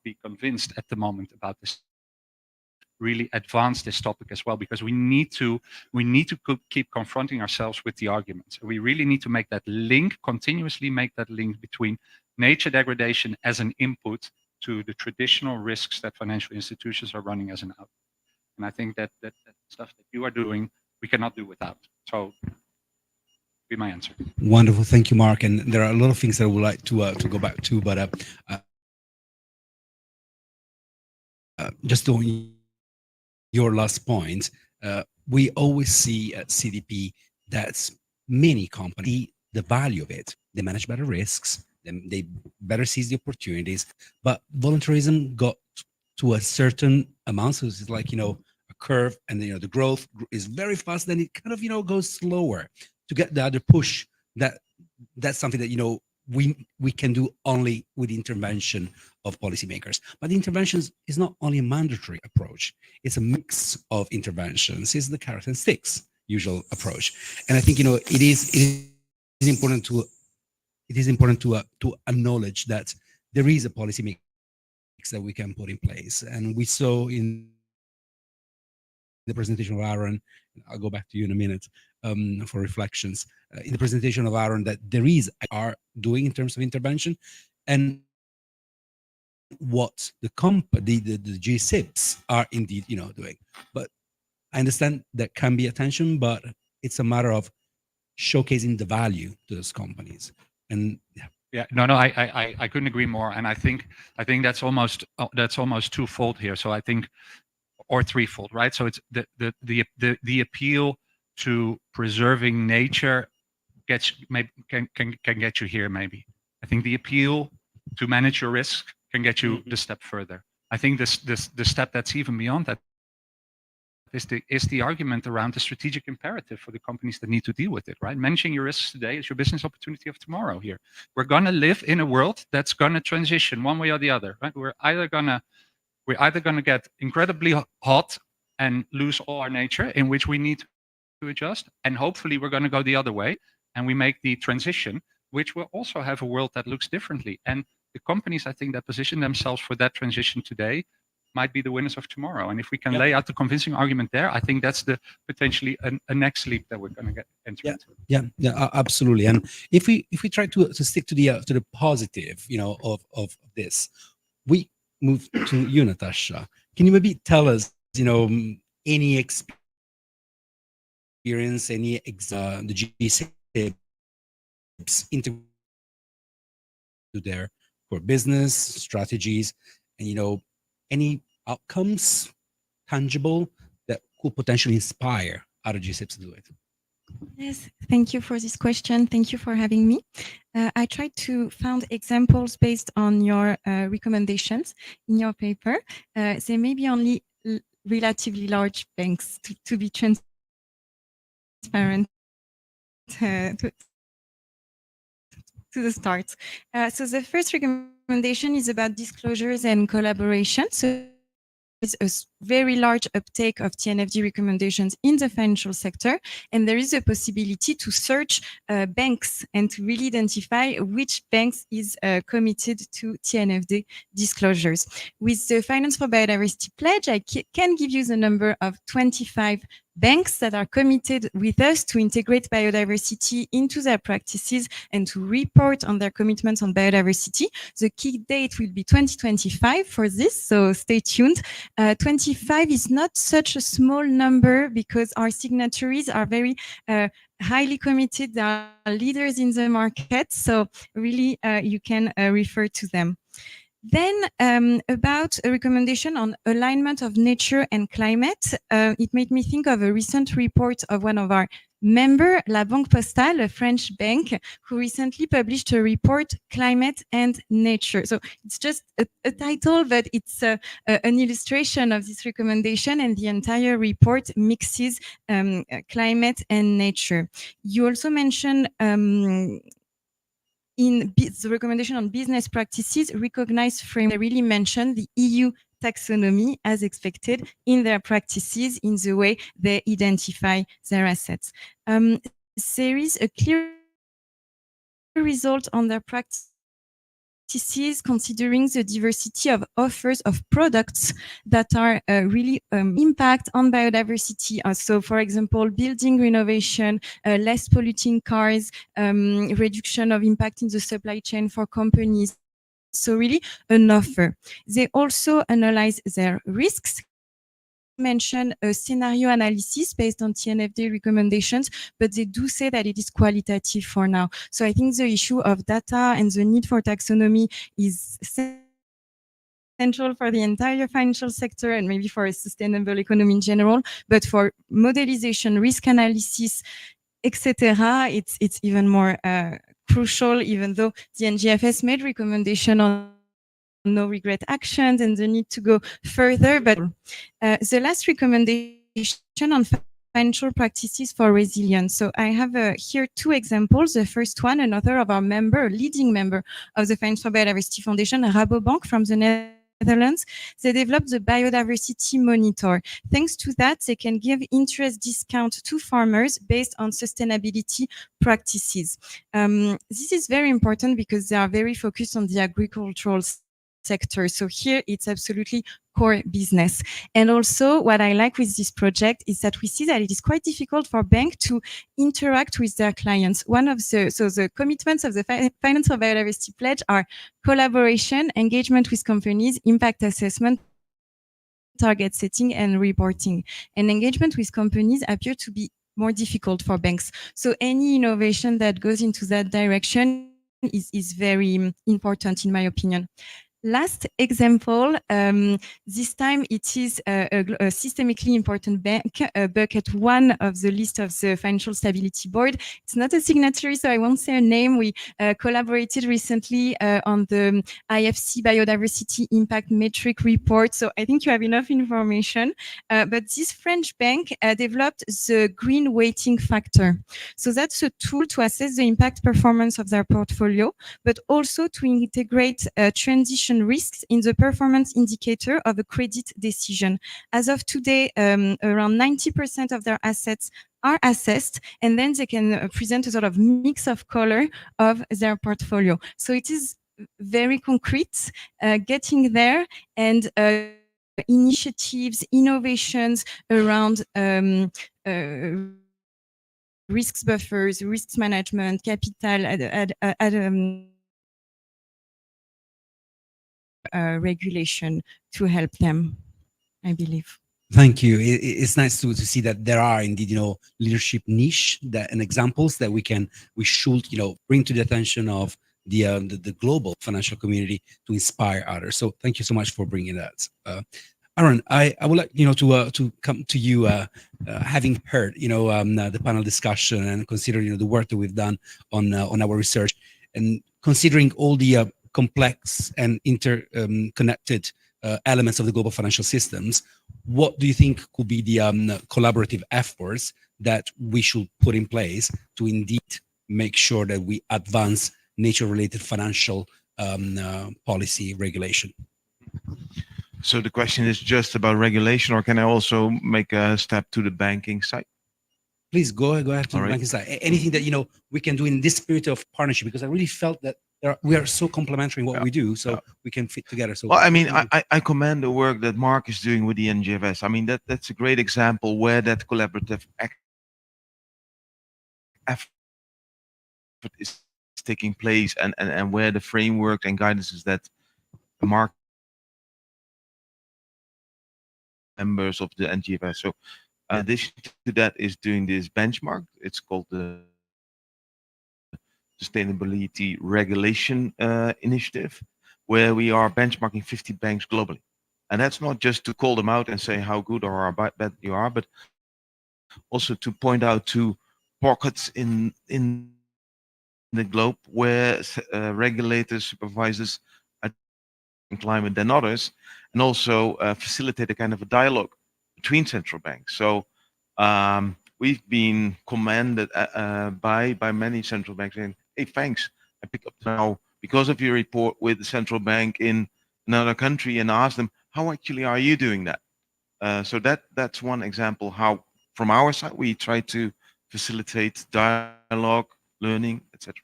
[SPEAKER 8] be convinced at the moment about this. Really advance this topic as well, because we need to keep confronting ourselves with the arguments. We really need to make that link, continuously make that link between nature degradation as an input to the traditional risks that financial institutions are running as an output. And I think that stuff that you are doing, we cannot do without. So, be my answer.
[SPEAKER 5] Wonderful, thank you, Mark. And there are a lot of things that I would like to go back to, but just on your last point, we always see at CDP that many companies see the value of it. They manage better risks, they better seize the opportunities, but voluntarism got to a certain amount, so it's like, a curve, and the growth is very fast, then it kind of goes slower to get the other push. That's something that we can do only with the intervention of policymakers. But the interventions is not only a mandatory approach, it's a mix of interventions. It's the carrot and sticks usual approach. And I think it is important to acknowledge that there is a policy mix that we can put in place. And we saw in the presentation of Aaron, I'll go back to you in a minute for reflections. In the presentation of Aaron, that there is are doing in terms of intervention, and what the G-SIBs are indeed doing. But I understand there can be attention, but it's a matter of showcasing the value to those companies. And
[SPEAKER 8] yeah, no, I couldn't agree more. And I think that's almost twofold here. So I think, or threefold, right? So it's the appeal to preserving nature can get you here maybe. I think the appeal to manage your risk can get you the step further. I think the step that's even beyond that is the argument around the strategic imperative for the companies that need to deal with it, right? Managing your risks today is your business opportunity of tomorrow here. We're going to live in a world that's going to transition one way or the other, right? We're either going to get incredibly hot and lose all our nature, in which we need to adjust, and hopefully we're going to go the other way and we make the transition, which will also have a world that looks differently. And the companies, I think, that position themselves for that transition today might be the winners of tomorrow. And if we can lay out the convincing argument there, I think that's the potentially a next leap that we're going to enter into.
[SPEAKER 5] Yeah, absolutely. And if we try to stick to the positive, of this, we move to you, Natasha. Can you maybe tell us, any experience, the G-SIBs into their core business strategies, and any outcomes tangible that could potentially inspire other G-SIBs to do it?
[SPEAKER 9] Yes, thank you for this question. Thank you for having me. I tried to find examples based on your recommendations in your paper. There may be only relatively large banks to be transparent to the start. So the first recommendation is about disclosures and collaboration. So there's a very large uptake of TNFD recommendations in the financial sector, and there is a possibility to search banks and to really identify which banks is committed to TNFD disclosures. With the Finance for Biodiversity pledge, I can give you the number of 25 banks that are committed with us to integrate biodiversity into their practices and to report on their commitments on biodiversity. The key date will be 2025 for this, so stay tuned. 25 is not such a small number because our signatories are very highly committed. They are leaders in the market, so really you can refer to them. Then about a recommendation on alignment of nature and climate, it made me think of a recent report of one of our member, La Banque Postale, a French bank, who recently published a report, Climate and Nature. So it's just a title, but it's an illustration of this recommendation, and the entire report mixes climate and nature. You also mentioned in the recommendation on business practices, recognized frame, they really mention the EU taxonomy as expected in their practices, in the way they identify their assets. There is a clear result on their practices considering the diversity of offers of products that are really impact on biodiversity. So for example, building renovation, less polluting cars, reduction of impact in the supply chain for companies. So really an offer. They also analyze their risks, mention a scenario analysis based on TNFD recommendations, but they do say that it is qualitative for now. So I think the issue of data and the need for taxonomy is central for the entire financial sector and maybe for a sustainable economy in general. But for modelization, risk analysis, etc., it's even more crucial, even though the NGFS made recommendation on no regret actions and the need to go further. But the last recommendation on financial practices for resilience. So I have here two examples. The first one, another of our member, leading member of the Finance for Biodiversity Foundation, Rabobank from the Netherlands, they developed the biodiversity monitor. Thanks to that, they can give interest discount to farmers based on sustainability practices. This is very important because they are very focused on the agricultural sector. So here it's absolutely core business. And also what I like with this project is that we see that it is quite difficult for banks to interact with their clients. One of the commitments of the Finance for Biodiversity Pledge are collaboration, engagement with companies, impact assessment, target setting, and reporting. And engagement with companies appear to be more difficult for banks. So any innovation that goes into that direction is very important, in my opinion. Last example, this time it is a systemically important bank, bucket one of the list of the Financial Stability Board. It's not a signatory, so I won't say a name. We collaborated recently on the IFC Biodiversity Impact Metric report, so I think you have enough information. But this French bank developed the green weighting factor. So that's a tool to assess the impact performance of their portfolio, but also to integrate transition risks in the performance indicator of a credit decision. As of today, around 90% of their assets are assessed, and then they can present a sort of mix of color of their portfolio. So it is very concrete, getting there, and initiatives, innovations around risks buffers, risks management, capital regulation to help them, I believe.
[SPEAKER 5] Thank you. It's nice to see that there are indeed, leadership niche and examples that we should, bring to the attention of the global financial community to inspire others. So thank you so much for bringing that. Aaron, I would like, to come to you, having heard, the panel discussion and considering, the work that we've done on our research, and considering all the complex and interconnected elements of the global financial systems, what do you think could be the collaborative efforts that we should put in place to indeed make sure that we advance nature-related financial policy regulation?
[SPEAKER 6] So the question is just about regulation, or can I also make a step to the banking side?
[SPEAKER 5] Please go ahead to
[SPEAKER 6] All
[SPEAKER 5] the
[SPEAKER 6] right.
[SPEAKER 5] banking side. Anything that we can do in this spirit of partnership, because I really felt that we are so complementary in what we do, so we can fit together. So,
[SPEAKER 6] well, I mean, I commend the work that Mark is doing with the NGFS. I mean, that's a great example where that collaborative effort is taking place, and where the framework and guidances that Mark members of the NGFS. So in addition to that is doing this benchmark. It's called the Sustainability Regulation Initiative, where we are benchmarking 50 banks globally. And that's not just to call them out and say how good or how bad you are, but also to point out to pockets in the globe where regulators, supervisors are in climate than others, and also facilitate a kind of a dialogue between central banks. So we've been commended by many central banks saying, hey, thanks, I pick up now because of your report with the central bank in another country, and ask them, how actually are you doing that? So that's one example how from our side we try to facilitate dialogue, learning, etc.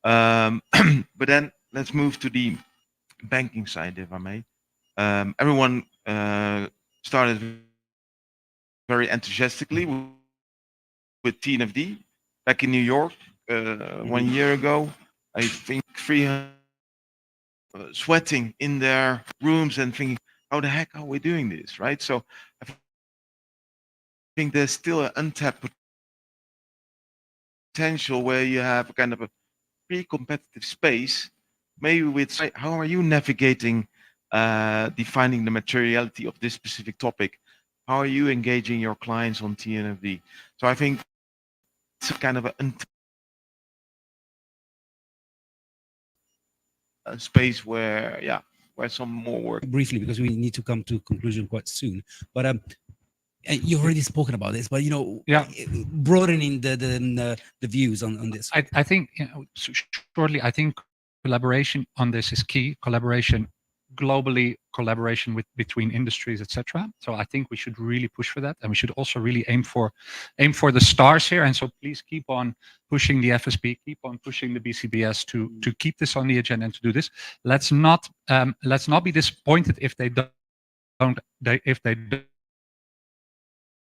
[SPEAKER 6] But then let's move to the banking side, if I may. Everyone started very enthusiastically with TNFD back in New York 1 year ago. I think 300 sweating in their rooms and thinking, how the heck are we doing this, right? So I think there's still an untapped potential where you have a kind of a pre-competitive space, maybe with how are you navigating defining the materiality of this specific topic? How are you engaging your clients on TNFD? So I think it's a kind of a space where, where some more work.
[SPEAKER 5] Briefly, because we need to come to a conclusion quite soon. But you've already spoken about this, but broadening the views on this.
[SPEAKER 8] I think shortly, I think collaboration on this is key. Collaboration globally collaboration between industries, etc. So I think we should really push for that, and we should also really aim for the stars here. And so please keep on pushing the FSB, keep on pushing the BCBS to keep this on the agenda and to do this. Let's not be disappointed if they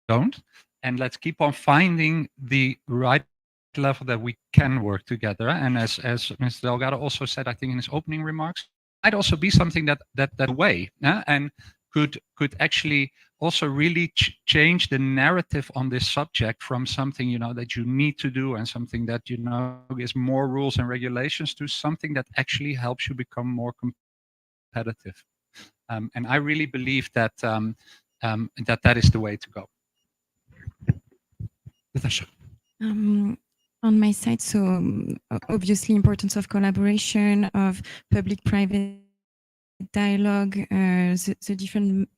[SPEAKER 8] don't, and let's keep on finding the right level that we can work together. And as Mr. Delgado also said, I think in his opening remarks, might also be something that way, and could actually also really change the narrative on this subject from something that you need to do and something that is more rules and regulations to something that actually helps you become more competitive. And I really believe that that is the way to go.
[SPEAKER 4] Natasha.
[SPEAKER 9] On my side, so obviously importance of collaboration, of public-private dialogue, the different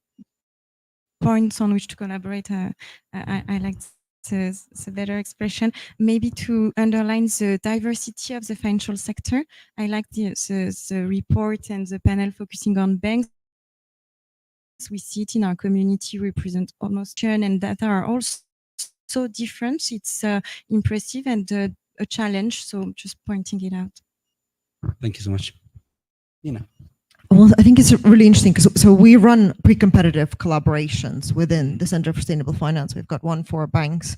[SPEAKER 9] points on which to collaborate. I like the better expression. Maybe to underline the diversity of the financial sector. I like the report and the panel focusing on banks. We see it in our community, represent almost and that are also so different. It's impressive and a challenge. So just pointing it out.
[SPEAKER 5] Thank you so much. Nina.
[SPEAKER 7] Well, I think it's really interesting because so we run pre-competitive collaborations within the Center for Sustainable Finance. We've got one for banks,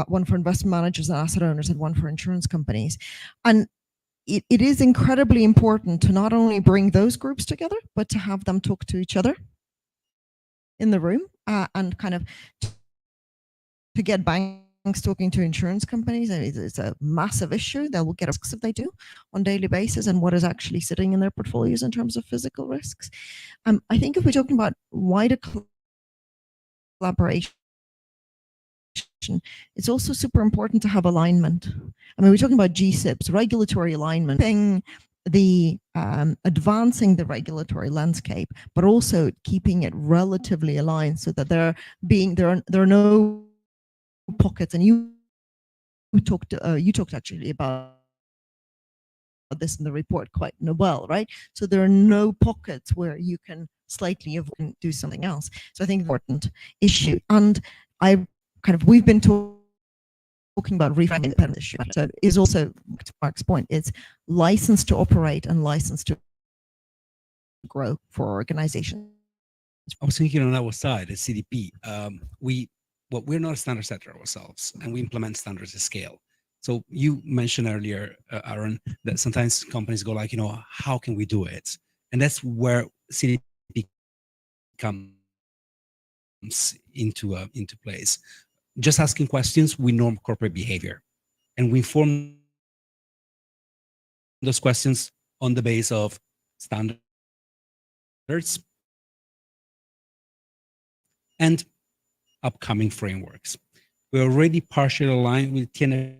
[SPEAKER 7] one for investment managers and asset owners, and one for insurance companies. And it is incredibly important to not only bring those groups together, but to have them talk to each other in the room and kind of to get banks talking to insurance companies. It's a massive issue. They will get risks if they do on a daily basis and what is actually sitting in their portfolios in terms of physical risks. I think if we're talking about wider collaboration, it's also super important to have alignment. I mean, we're talking about G-SIBs, regulatory alignment, the advancing the regulatory landscape, but also keeping it relatively aligned so that there are no pockets. And you talked actually about this in the report quite well, right? So there are no pockets where you can slightly do something else. So I think important issue, and we've been talking about reframing the issue. So is also, to Mark's point, it's license to operate and license to grow for organizations.
[SPEAKER 5] I was thinking on our side at CDP, we're not a standard setter ourselves, and we implement standards at scale. So you mentioned earlier, Aaron, that sometimes companies go like, how can we do it? And that's where CDP comes into place. Just asking questions, we norm corporate behavior, and we inform those questions on the base of standards and upcoming frameworks. We're already partially aligned with TNF.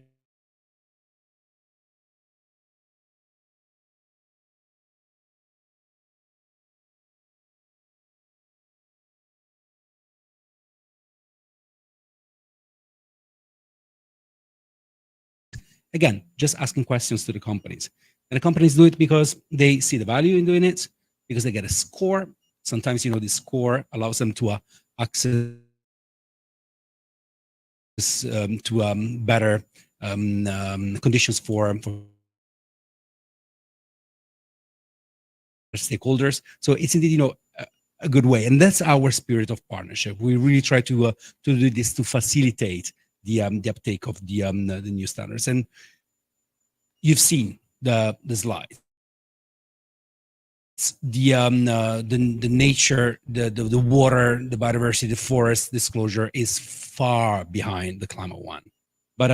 [SPEAKER 5] Again, just asking questions to the companies. And the companies do it because they see the value in doing it, because they get a score. Sometimes, the score allows them to access to better conditions for stakeholders. So it's indeed, a good way. And that's our spirit of partnership. We really try to do this to facilitate the uptake of the new standards. And you've seen the slides. The nature, the water, the biodiversity, the forest disclosure is far behind the climate one. But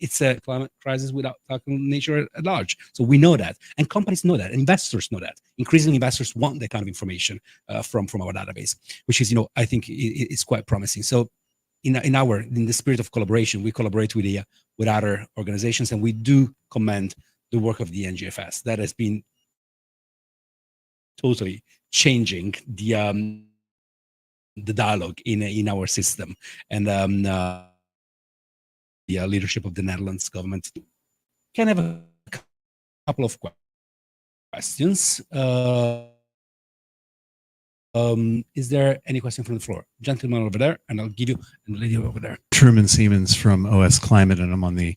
[SPEAKER 5] it's a climate crisis without tackling nature at large. So we know that, and companies know that, and investors know that. Increasingly, investors want that kind of information from our database, which is, I think it's quite promising. So in the spirit of collaboration, we collaborate with other organizations, and we do commend the work of the NGFS that has been totally changing the dialogue in our system, and the leadership of the Netherlands government. Can I have a couple of questions? Is there any question from the floor? Gentleman over there, and I'll give you, and the lady over there.
[SPEAKER 10] Truman Siemens from OS Climate, and I'm on the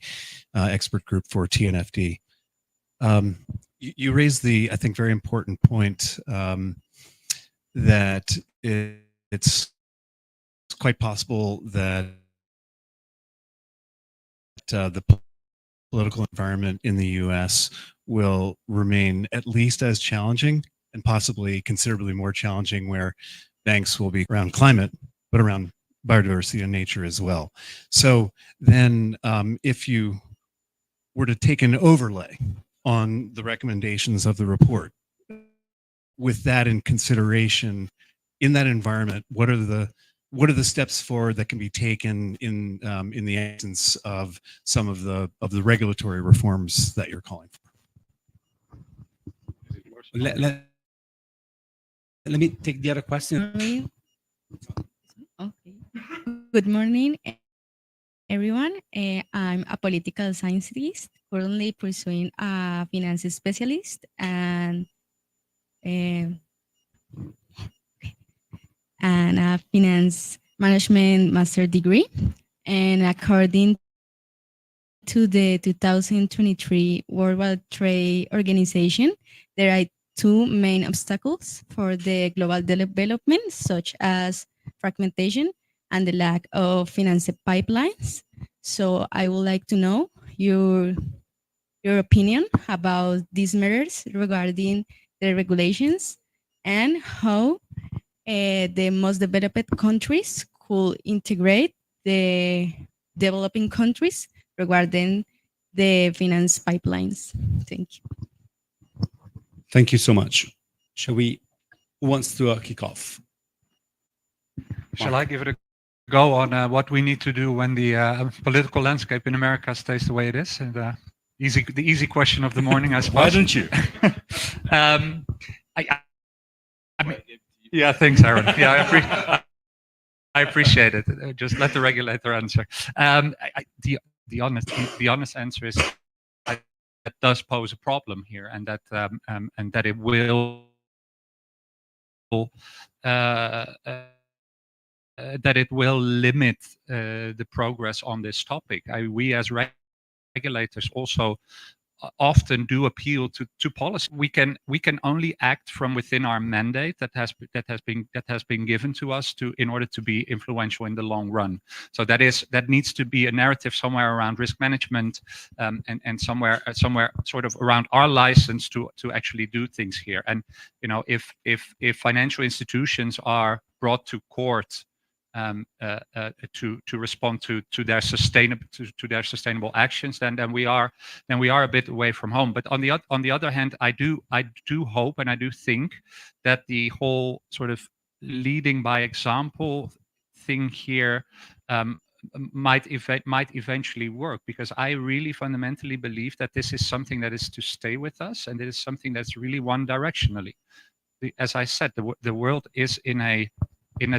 [SPEAKER 10] expert group for TNFD. You raised the, I think, very important point that it's quite possible that the political environment in the US will remain at least as challenging and possibly considerably more challenging, where banks will be around climate, but around biodiversity and nature as well. So then if you were to take an overlay on the recommendations of the report, with that in consideration, in that environment, what are the steps forward that can be taken in the absence of some of the regulatory reforms that you're calling for?
[SPEAKER 5] Let me take the other question.
[SPEAKER 11] Okay. Good morning, everyone. I'm a political scientist, currently pursuing a finance specialist and a finance management master degree. And according to the 2023 World Trade Organization, there are two main obstacles for the global development, such as fragmentation and the lack of finance pipelines. So I would like to know your opinion about these matters regarding the regulations and how the most developed countries could integrate the developing countries regarding the finance pipelines. Thank you.
[SPEAKER 5] Thank you so much. Shall we, who wants to kick off?
[SPEAKER 8] Shall I give it a go on what we need to do when the political landscape in America stays the way it is? And the easy question of the morning, I suppose.
[SPEAKER 5] Why don't you?
[SPEAKER 8] I mean, yeah, thanks, Aaron. Yeah, I appreciate it. Just let the regulator answer. The honest answer is that does pose a problem here, and that it will limit the progress on this topic. We as regulators also often do appeal to policy. We can only act from within our mandate that has been given to us in order to be influential in the long run. So that needs to be a narrative somewhere around risk management, and somewhere sort of around our license to actually do things here. And if financial institutions are brought to court to respond to their sustainable actions, then we are a bit away from home. But on the other hand, I do hope, and I do think that the whole sort of leading by example thing here might eventually work, because I really fundamentally believe that this is something that is to stay with us, and it is something that's really one directionally. As I said, the world is in a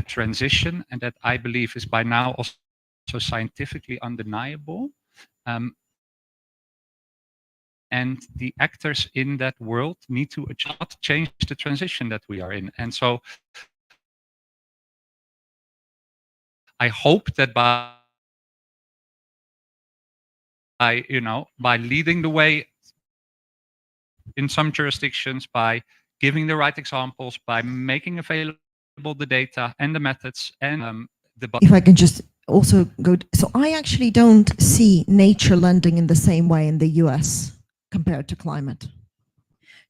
[SPEAKER 8] transition, and that I believe is by now also scientifically undeniable. And the actors in that world need to adjust, change the transition that we are in. And so I hope that by leading the way in some jurisdictions, by giving the right examples, by making available the data and the methods and
[SPEAKER 7] if I can just also go, so I actually don't see nature lending in the same way in the US compared to climate.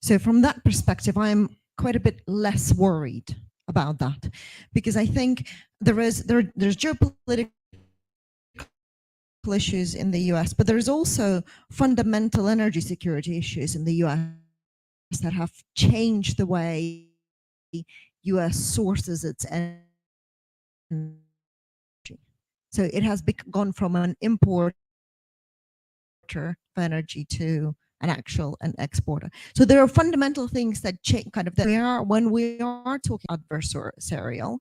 [SPEAKER 7] So from that perspective, I'm quite a bit less worried about that, because I think there's geopolitical issues in the US, but there's also fundamental energy security issues in the US that have changed the way US sources its energy. So it has gone from an importer of energy to an exporter. So there are fundamental things that change, kind of, that when we are talking adversarial,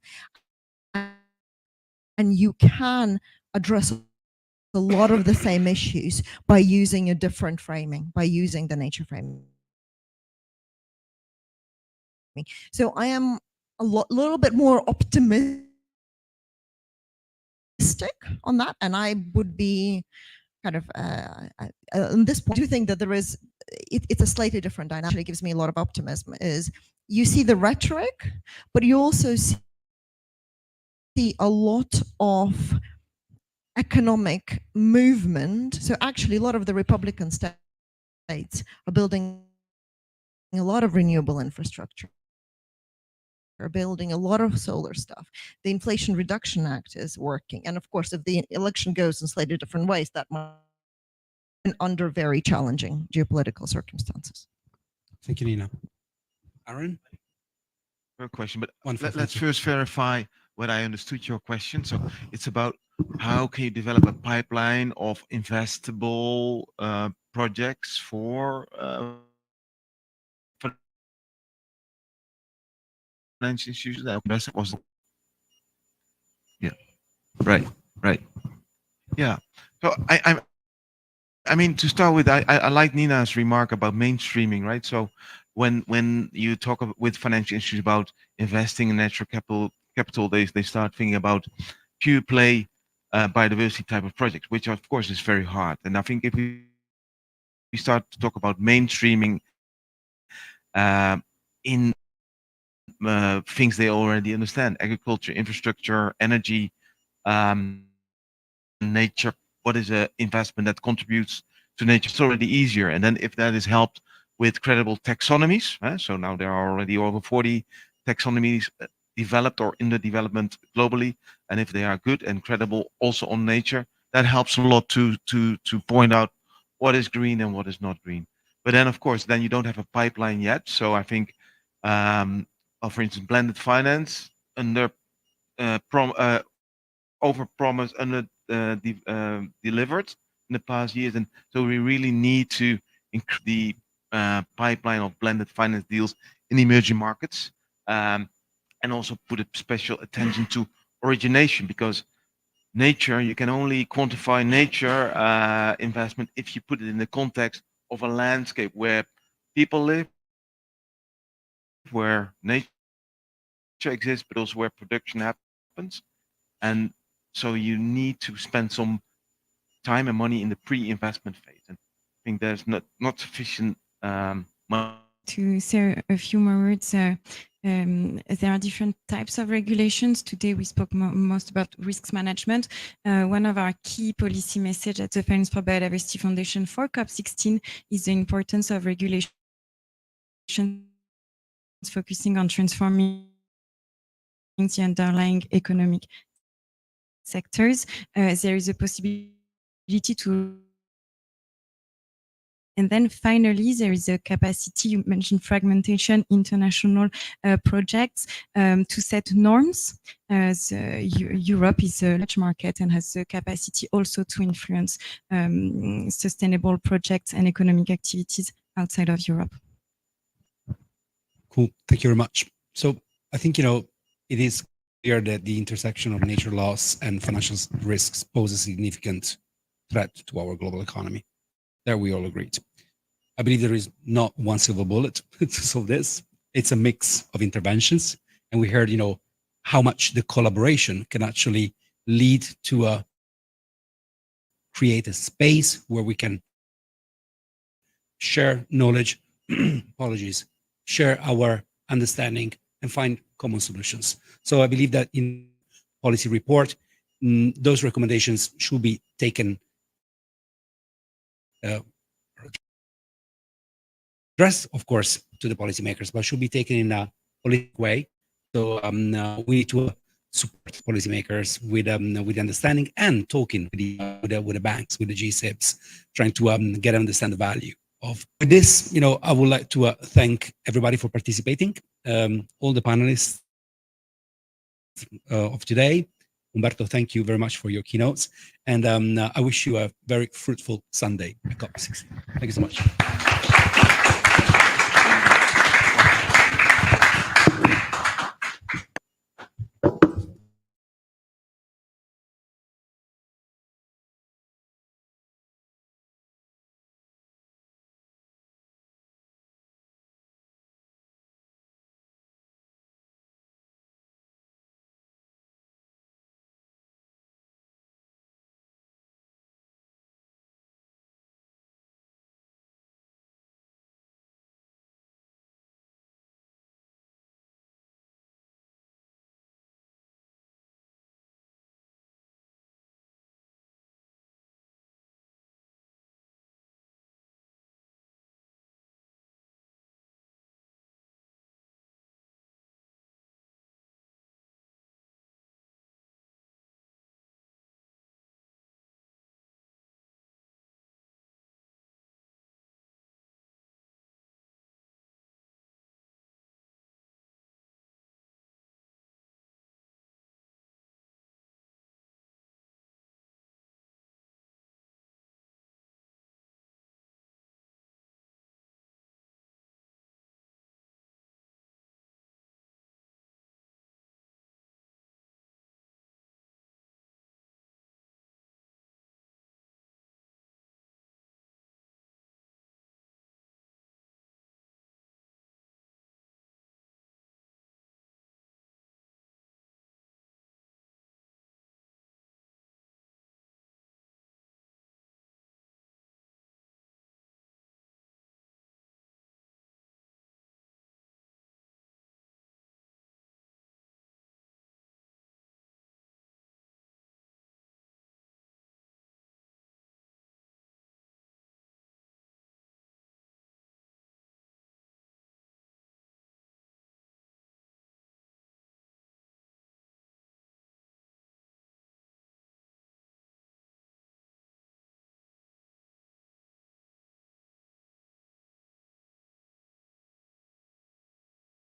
[SPEAKER 7] and you can address a lot of the same issues by using a different framing, by using the nature framing. So I am little bit more optimistic on that, and I would be kind of on this point. I do think that there is it's a slightly different dynamic. Actually, gives me a lot of optimism. Is you see the rhetoric, but you also see a lot of economic movement. So actually, a lot of the Republican states are building a lot of renewable infrastructure, are building a lot of solar stuff. The Inflation Reduction Act is working. And of course, if the election goes in slightly different ways, that might be under very challenging geopolitical circumstances.
[SPEAKER 5] Thank you, Nina. Aaron?
[SPEAKER 6] Good question, but
[SPEAKER 5] Wonderful,
[SPEAKER 6] let's
[SPEAKER 5] thank you.
[SPEAKER 6] first verify whether I understood your question. So it's about how can you develop a pipeline of investable projects for financial institutions that invest was right. Yeah. So I mean, to start with, I like Nina's remark about mainstreaming, right? So when you talk with financial institutions about investing in natural capital, they start thinking about pure play biodiversity type of projects, which of course is very hard. And I think if we start to talk about mainstreaming in things they already understand: agriculture, infrastructure, energy, nature. What is an investment that contributes to nature? It's already easier. And then if that is helped with credible taxonomies, so now there are already over 40 taxonomies developed or in the development globally, and if they are good and credible also on nature, that helps a lot to point out what is green and what is not green. But then of course, then you don't have a pipeline yet. So I think, for instance, blended finance under overpromised, under delivered in the past years, and so we really need to increase the pipeline of blended finance deals in emerging markets, and also put a special attention to origination, because nature, you can only quantify nature investment if you put it in the context of a landscape where people live, where nature exists, but also where production happens. And so you need to spend some time and money in the pre-investment phase. And I think there's not sufficient money.
[SPEAKER 9] To say a few more words, there are different types of regulations. Today we spoke most about risks management. One of our key policy message at the Finance for Biodiversity Foundation for COP16 is the importance of regulations focusing on transforming the underlying economic sectors. There is a possibility to, and then finally, there is a capacity, you mentioned fragmentation, international projects to set norms. Europe is a large market and has the capacity also to influence sustainable projects and economic activities outside of Europe.
[SPEAKER 5] Cool, thank you very much. So I think, it is clear that the intersection of nature loss and financial risks pose a significant threat to our global economy. There we all agreed. I believe there is not one silver bullet to solve this. It's a mix of interventions. And we heard, how much the collaboration can actually lead to create a space where we can share knowledge, apologies, share our understanding and find common solutions. So I believe that in policy report, those recommendations should be taken addressed, of course, to the policymakers, but should be taken in a holistic way. So we need to support policymakers with understanding and talking with the banks, with the G-SIBs, trying to get understand the value of. With this, I would like to thank everybody for participating, all the panelists of today. Umberto, thank you very much for your keynotes, and I wish you a very fruitful Sunday at COP16. Thank you so much.